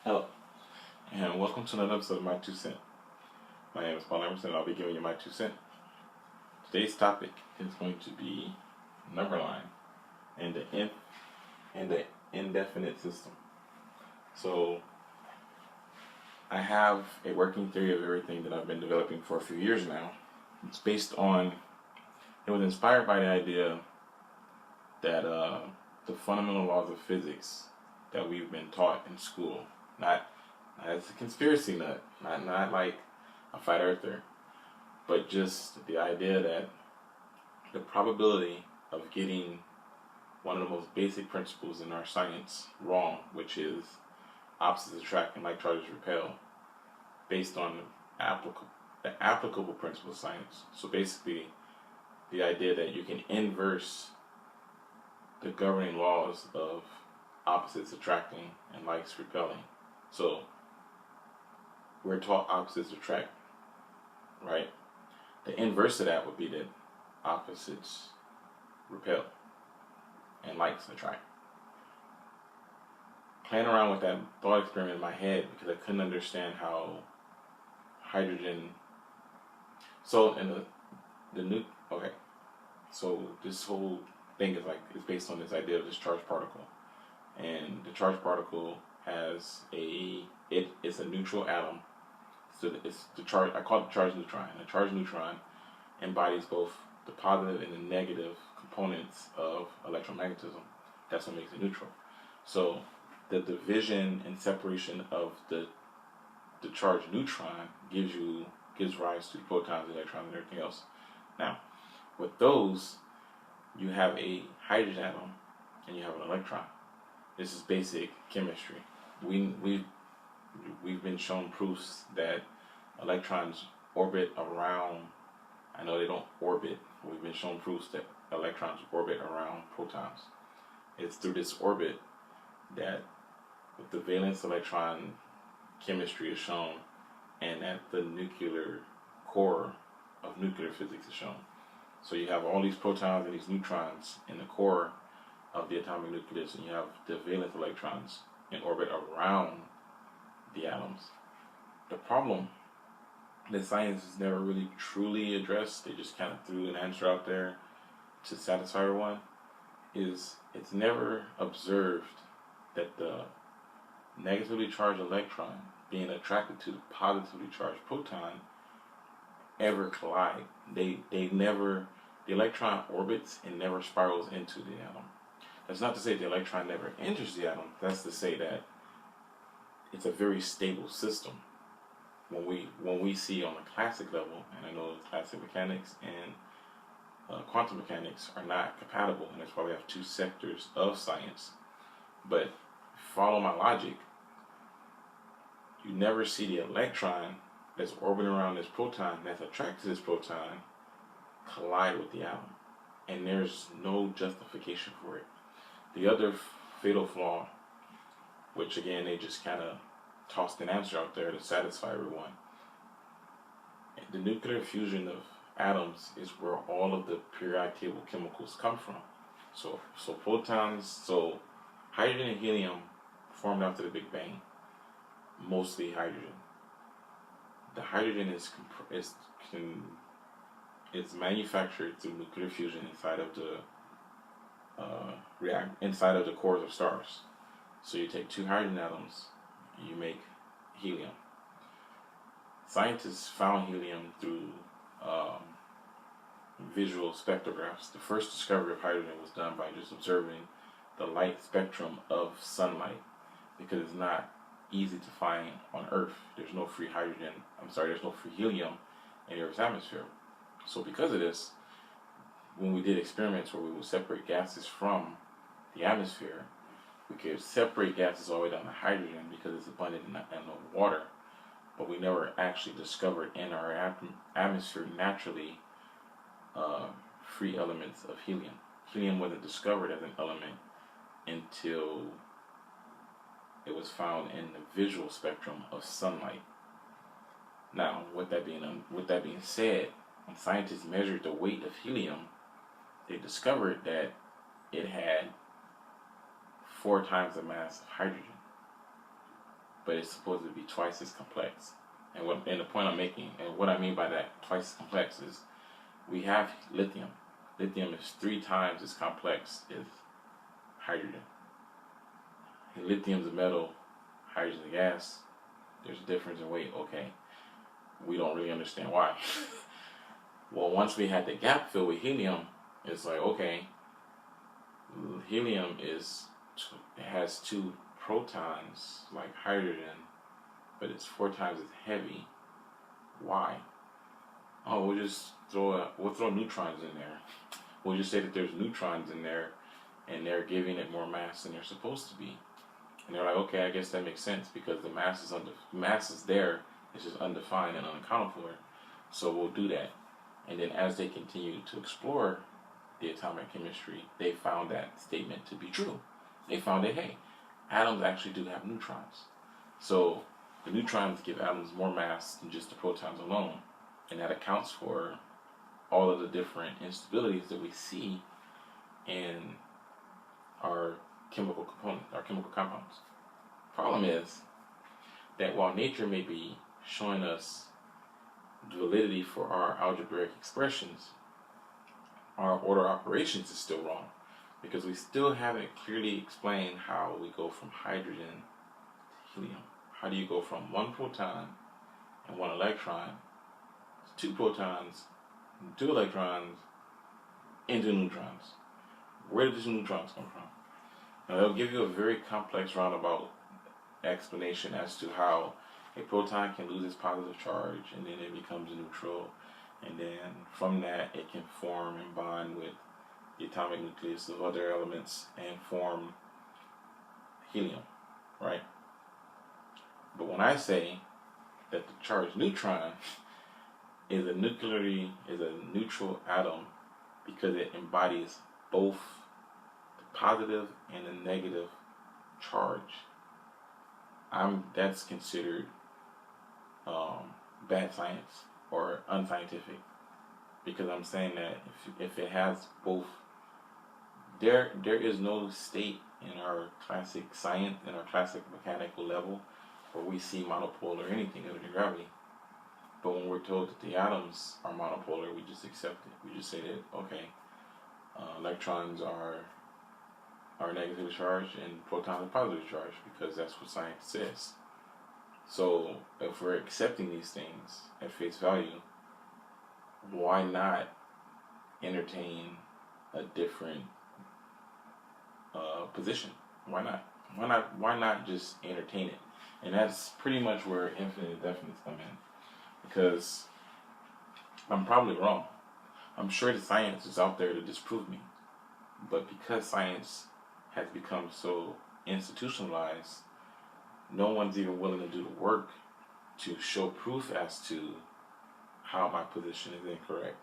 Hello, and welcome to another episode of My Two Cent. My name is Paul Emerson, and I'll be giving you my 2 cents. Today's topic is going to be Numberline and the indefinite system. So, I have a working theory of everything that I've been developing for a few years now. It's based on, it was inspired by the idea that the fundamental laws of physics that we've been taught in school, not as a conspiracy nut, not like a flat earther, but just the idea that the probability of getting one of the most basic principles in our science wrong, which is opposites attract and like charges repel, based on the applicable principle of science. So basically, the idea that you can inverse the governing laws of opposites attracting and likes repelling. So we're taught opposites attract, right? The inverse of that would be that opposites repel and likes attract. Playing around with that thought experiment in my head because I couldn't understand how hydrogen. So in okay. So this whole thing is based on this idea of this charged particle, and the charged particle has it's a neutral atom. So it's the charge. I call it the charged neutron. And the charged neutron embodies both the positive and the negative components of electromagnetism. That's what makes it neutral. So the division and separation of the charged neutron gives rise to protons, electrons, and everything else. Now, with those, you have a hydrogen atom and you have an electron. This is basic chemistry. We've been shown proofs that electrons orbit around. I know they don't orbit. We've been shown proofs that electrons orbit around protons. It's through this orbit that the valence electron chemistry is shown, and that the nuclear core of nuclear physics is shown. So you have all these protons and these neutrons in the core of the atomic nucleus, and you have the valence electrons in orbit around the atoms. The problem that science has never really truly addressed, they just kind of threw an answer out there to satisfy everyone, is it's never observed that the negatively charged electron being attracted to the positively charged proton ever collide. The electron orbits and never spirals into the atom. That's not to say the electron never enters the atom. That's to say that it's a very stable system. When we see on the classic level, and I know classic mechanics and quantum mechanics are not compatible, and that's why we have two sectors of science. But follow my logic, you never see the electron that's orbiting around this proton, that's attracted to this proton, collide with the atom. And there's no justification for it. The other fatal flaw, which again they just kind of tossed an answer out there to satisfy everyone, the nuclear fusion of atoms is where all of the periodic table chemicals come from. So protons, so hydrogen and helium formed after the Big Bang, mostly hydrogen. The hydrogen is manufactured through nuclear fusion inside of the inside of the cores of stars. So you take two hydrogen atoms, you make helium. Scientists found helium through visual spectrographs. The first discovery of hydrogen was done by just observing the light spectrum of sunlight, because it's not easy to find on Earth. There's no free there's no free helium in Earth's atmosphere. So because of this, when we did experiments where we would separate gases from the atmosphere, we could separate gases all the way down to hydrogen because it's abundant in the water, but we never actually discovered in our atmosphere naturally free elements of helium. Helium wasn't discovered as an element until it was found in the visual spectrum of sunlight. Now, with that being said, when scientists measured the weight of helium, they discovered that it had 4 times the mass of hydrogen. but it's supposed to be twice as complex. And the point I'm making, and what I mean by that twice as complex, is we have lithium. Lithium is 3 times as complex as hydrogen. Lithium's a metal, hydrogen's a gas. There's a difference in weight. Okay, we don't really understand why. Well, once we had the gap filled with helium, it's like, okay, helium has 2 protons like hydrogen, but it's 4 times as heavy. Why? Oh, we'll throw neutrons in there. We'll just say that there's neutrons in there, and they're giving it more mass than they're supposed to be. And they're like, okay, I guess that makes sense because the mass is there, it's just undefined and unaccounted for. So we'll do that. And then as they continue to explore the atomic chemistry, they found that statement to be true. They found that, hey, atoms actually do have neutrons. So the neutrons give atoms more mass than just the protons alone. And that accounts for all of the different instabilities that we see in our chemical compounds. Problem is that while nature may be showing us validity for our algebraic expressions, our order operations is still wrong because we still haven't clearly explained how we go from hydrogen to helium. How do you go from 1 proton and 1 electron to 2 protons, 2 electrons, into neutrons? Where did these neutrons come from? Now, they'll give you a very complex roundabout explanation as to how a proton can lose its positive charge and then it becomes neutral, and then from that it can form and bond with the atomic nucleus of other elements and form helium, right? But when I say that the charged neutron is a neutral atom because it embodies both the positive and the negative charge, that's considered bad science or unscientific, because I'm saying that if it has both, there is no state in our classic science, in our classic mechanical level, where we see monopolar or anything other than gravity. But when we're told that the atoms are monopolar, we just accept it. We just say that, okay, electrons are negatively charged and protons are positively charged because that's what science says. So if we're accepting these things at face value, why not entertain a different position? Why not? Why not just entertain it? And that's pretty much where infinite indefinites come in, because I'm probably wrong. I'm sure the science is out there to disprove me, but because science has become so institutionalized, no one's even willing to do the work to show proof as to how my position is incorrect.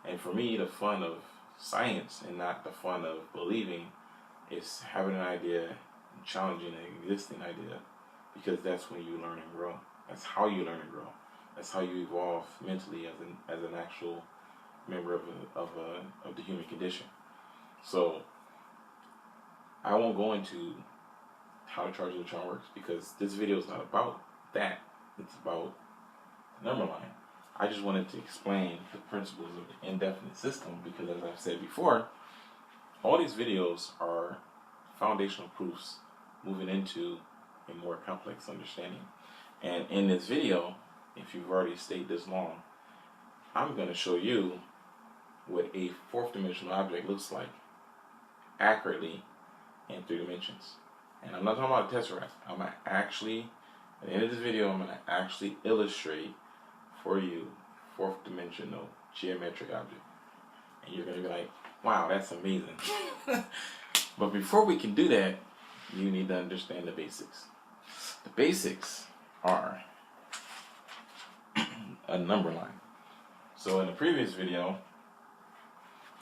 And for me, the fun of science and not the fun of believing is having an idea and challenging an existing idea, because that's when you learn and grow. That's how you learn and grow. That's how you evolve mentally as an actual member of the human condition. So I won't go into how to charge a neutron works because this video is not about that. It's about Numberline. I just wanted to explain the principles of the indefinite system because, as I've said before, all these videos are foundational proofs moving into a more complex understanding. And in this video, if you've already stayed this long, I'm going to show you what a 4th dimensional object looks like accurately in 3 dimensions. And I'm not talking about a tesseract. I'm going to actually, at the end of this video, I'm going to actually illustrate for you 4th dimensional geometric object. And you're going to be like, wow, that's amazing. But before we can do that, you need to understand the basics. The basics are a number line. So in the previous video,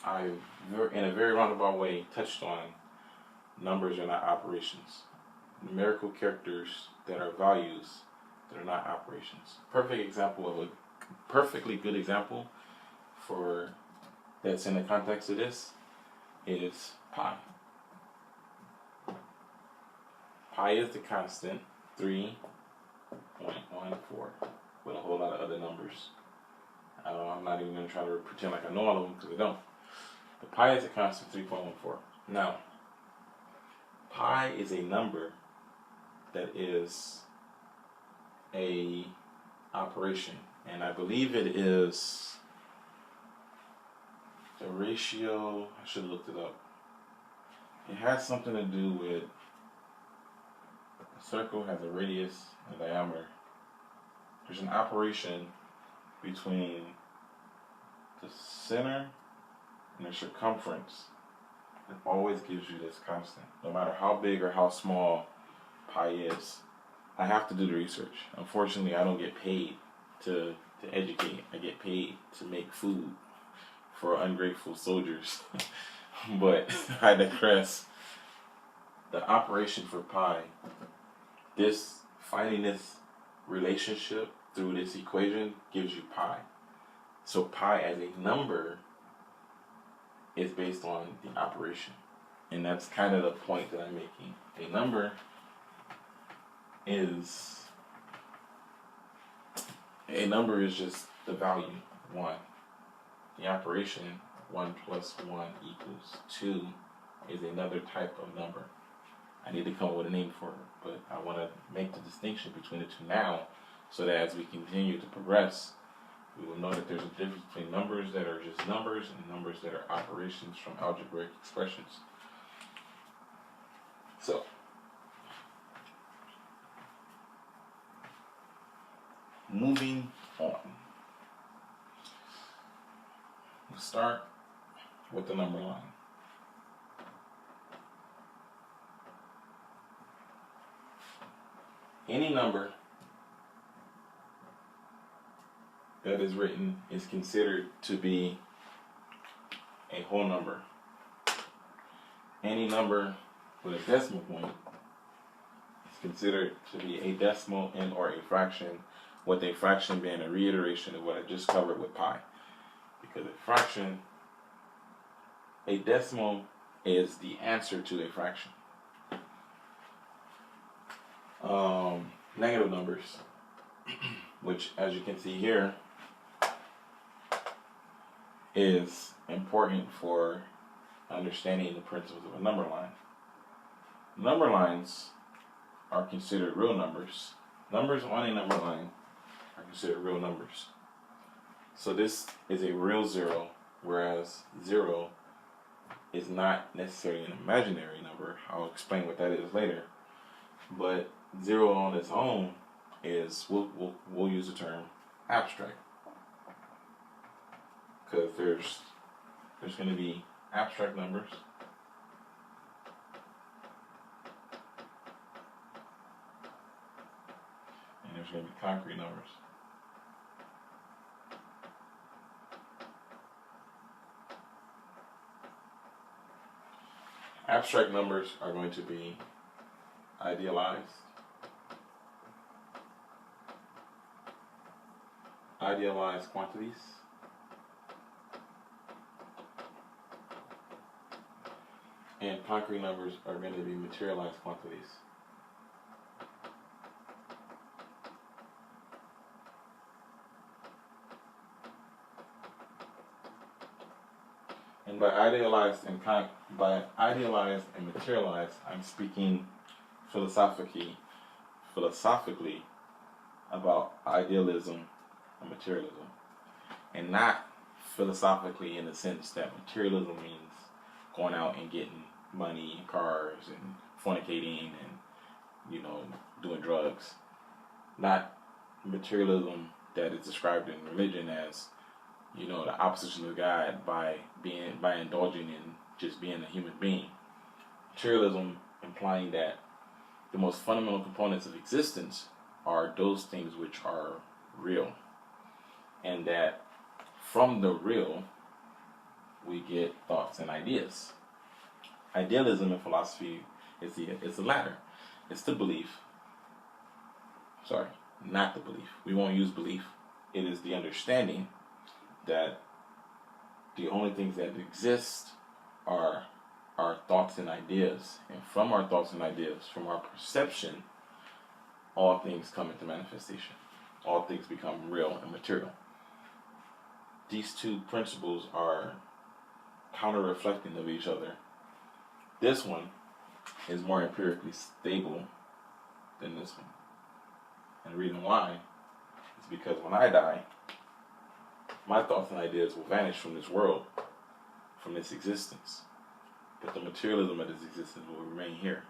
I, in a very roundabout way, touched on numbers are not operations. Numerical characters that are values that are not operations. Perfectly good example for that's in the context of this is pi. Pi is the constant 3.14 with a whole lot of other numbers. I'm not even going to try to pretend like I know all of them because I don't. But pi is a constant 3.14. Now, pi is a number that is a operation, and I believe it is the ratio. I should have looked it up. It has something to do with a circle has a radius and a diameter. There's an operation between the center and the circumference that always gives you this constant, no matter how big or how small pi is. I have to do the research. Unfortunately, I don't get paid to educate. I get paid to make food for ungrateful soldiers. But I digress. The operation for pi, finding this relationship through this equation gives you pi. So pi as a number is based on the operation. And that's kind of the point that I'm making. A number is just the value, 1. The operation, 1 plus 1 equals 2, is another type of number. I need to come up with a name for it, but I want to make the distinction between the two now, so that as we continue to progress, we will know that there's a difference between numbers that are just numbers and numbers that are operations from algebraic expressions. So, moving on. We'll start with the number line. Any number that is written is considered to be a whole number. Any number with a decimal point is considered to be a decimal and or a fraction, with a fraction being a reiteration of what I just covered with pi. Because a decimal is the answer to a fraction. Negative numbers, which as you can see here, is important for understanding the principles of a number line. Number lines are considered real numbers. Numbers on a number line are considered real numbers. So this is a real 0, whereas 0 is not necessarily an imaginary number. I'll explain what that is later. But 0 on its own is, we'll use the term abstract, because there's going to be abstract numbers and there's going to be concrete numbers. Abstract numbers are going to be idealized quantities, and concrete numbers are going to be materialized quantities. And by idealized and materialized, I'm speaking philosophically about idealism and materialism, and not philosophically in the sense that materialism means going out and getting money and cars and fornicating and doing drugs. Not materialism that is described in religion as the opposition of God by indulging in just being a human being. Materialism implying that the most fundamental components of existence are those things which are real, and that from the real we get thoughts and ideas. Idealism in philosophy is the latter. It's the belief. Sorry, not the belief. We won't use belief. It is the understanding that the only things that exist are our thoughts and ideas. And from our thoughts and ideas, from our perception, all things come into manifestation. All things become real and material. These two principles are counter-reflecting of each other. This one is more empirically stable than this one. And the reason why is because when I die, my thoughts and ideas will vanish from this world, from this existence. But the materialism of this existence will remain here.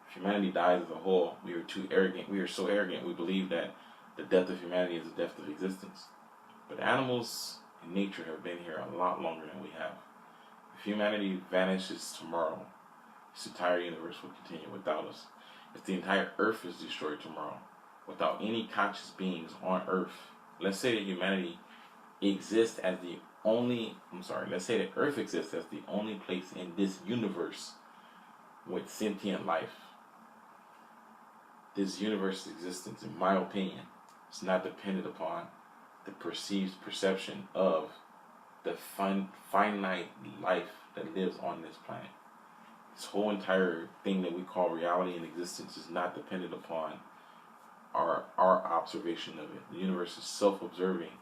If humanity dies as a whole, we are too arrogant. We are so arrogant, we believe that the death of humanity is the death of existence. But animals and nature have been here a lot longer than we have. If humanity vanishes tomorrow, this entire universe will continue without us. If the entire earth is destroyed tomorrow, without any conscious beings on earth, let's say that humanity exists as the only, let's say that earth exists as the only place in this universe with sentient life. This universe's existence, in my opinion, is not dependent upon the perceived perception of the finite life that lives on this planet. This whole entire thing that we call reality and existence is not dependent upon our observation of it. The universe is self-observing,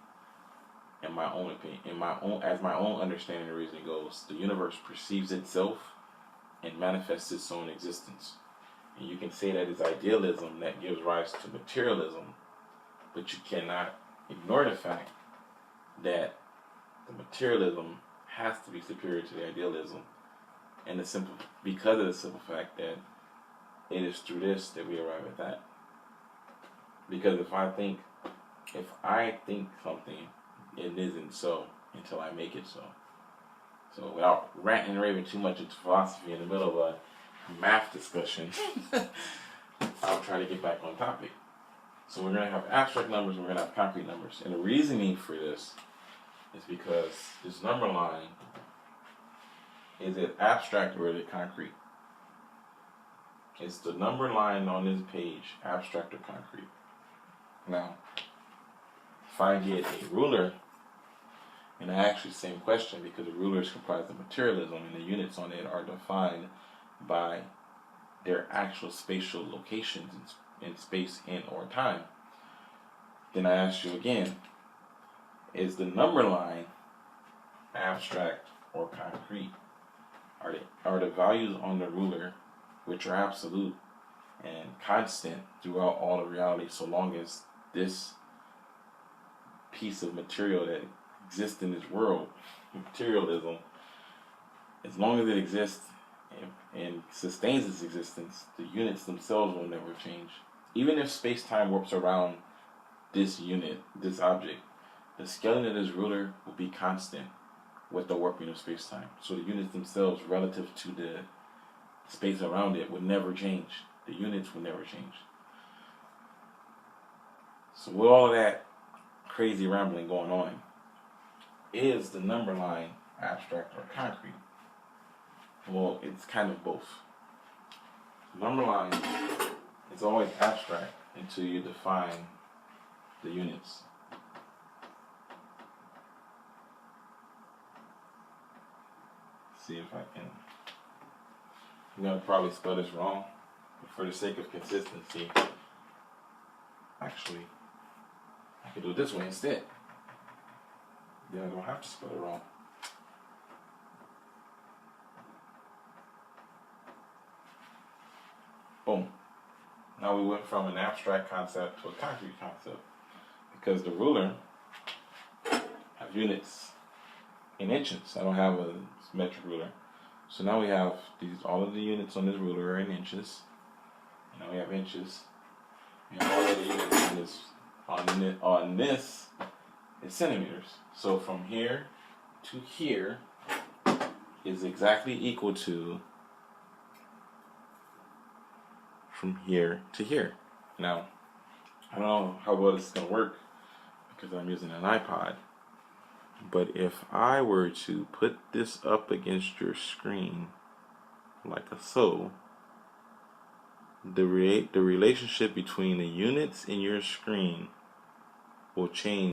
in my own opinion, as my own understanding and reasoning goes. The universe perceives itself and manifests its own existence. And you can say that it's idealism that gives rise to materialism, but you cannot ignore the fact that the materialism has to be superior to the idealism, and because of the simple fact that it is through this that we arrive at that. Because if I think something, it isn't so until I make it so. So without ranting and raving too much into philosophy in the middle of a math discussion, I'll try to get back on topic. So we're going to have abstract numbers and we're going to have concrete numbers. And the reasoning for this is because this number line, is it abstract or is it concrete? Is the number line on this page abstract or concrete? Now, if I get a ruler, and I ask you the same question because the ruler is comprised of materialism and the units on it are defined by their actual spatial locations in space and or time, then I ask you again, is the number line abstract or concrete? Are the values on the ruler, which are absolute and constant throughout all of reality, so long as this piece of material that exists in this world, materialism, as long as it exists and sustains its existence, the units themselves will never change. Even if space-time warps around this unit, this object, the scaling of this ruler will be constant with the warping of space-time. So the units themselves relative to the space around it would never change. The units would never change. So with all of that crazy rambling going on, is the number line abstract or concrete? Well, it's kind of both. Number line is always abstract until you define the units. See if I can. I'm going to probably spell this wrong, but for the sake of consistency, actually, I can do it this way instead. Then I don't have to spell it wrong. Boom. Now we went from an abstract concept to a concrete concept because the ruler have units in inches. I don't have a metric ruler. So now we have all of the units on this ruler are in inches. And now we have inches. And all of the units on this is centimeters. So from here to here is exactly equal to from here to here. Now, I don't know how well this is going to work because I'm using an iPod, but if I were to put this up against your screen like so, the relationship between the units in your screen will change